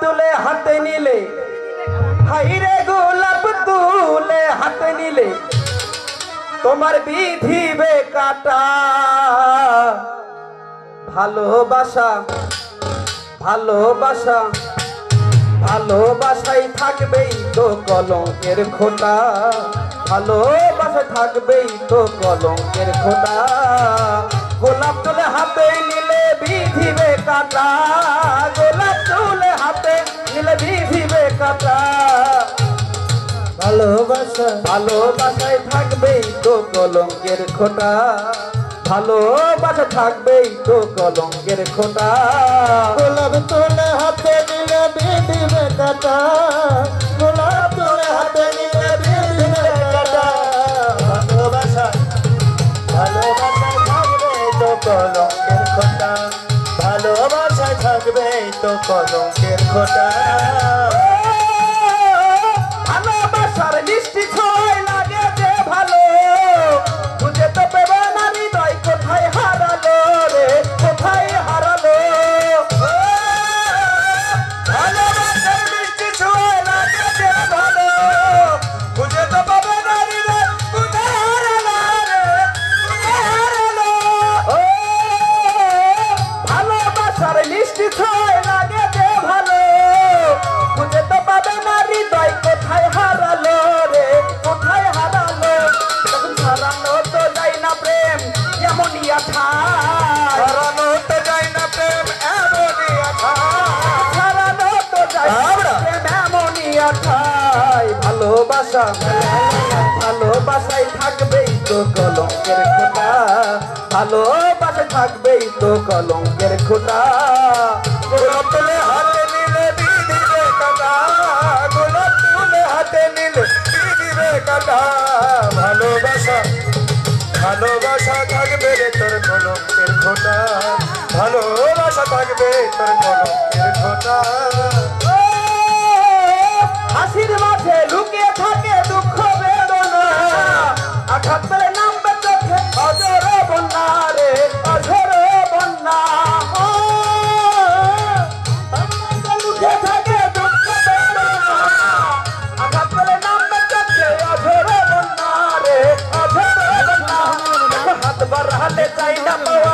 তুলে হাতে নিলে হাইরে গোলাপ তুলে হাতে নিলে তোমার বিধিবে কাটা ভালোবাসা ভালোবাসা ভালোবাসাই থাকবেই তো কলঙ্কের খোঁটা ভালোবাসা থাকবেই তো কলঙ্কের খোঁটা গোলাপ তুলে হাতে নিলে বিধিবে কাটা গোলাপ তুলে হাতে নিলে বিধিবে কাটা ভালোবাসা ভালোবাসায় থাকবেই তো কলঙ্কের খোঁটা ভালোবাসা থাকবেই তো কলঙ্কের খোঁটা গোলাপ তুলে হাতে নিলে বিধিবে কাটা গোলাপ তুলে হাতে নিলে বিধিবে কাটা ভালোবাসা ভালোবাসায় থাকবেই তো কলঙ্কের খোঁটা ভালোবাসায় থাকবেই তো কলঙ্কের খোঁটা ভালোবাসার মিষ্টি ছয় লাগে যে ভালো বুঝে তো পেবে না হৃদয় কোথায় হারালো রে কোথায় হারালো ভালোবাসার মিষ্টি ছয় লাগে যে ভালো বুঝে তো পাবে না হৃদয় কোথায় হারালো রে কোথায় হারালো ভালোবাসার মিষ্টি ছয় লাগে যে ভালো বুঝে তো পাবে না হৃদয় কোথায় হারালো রে কোথায় হারালো তখন হারানো তো যায় না প্রেম এমনই আঠায় হারানো তো যায় না প্রেম এমনই আঠায় হারানো তো যায় না প্রেম এমনই আঠায় ভালোবাসা ভালোবাসায় থাকবেই তো কলঙ্কের খোঁটা ভালোবাসা থাকবেই তো কলঙ্কের খোঁটা গোলাপ তুলে হাতে নিলে বিধিবে কাটা গোলাপ তুলে হাতে নিলে বিধিবে কাটা ভালোবাসা ভালোবাসা থাকবে রে তোর কলঙ্কের খোঁটা ভালোবাসা থাকবে তোর কলঙ্কের খোঁটা হাসির মাঝে লুকিয়ে থাকে দুঃখ বেদনা আঘাত পেলে নামবে চোখে অজর বন্যা রে অঝর বন্যা লুকিয়ে থাকে দুঃখ বেদনা আঘাত পেলে নামবে চোখে অঝর বন্যা রে অঝর বন্যা হাত বাড়ালে চাই না পাওয়া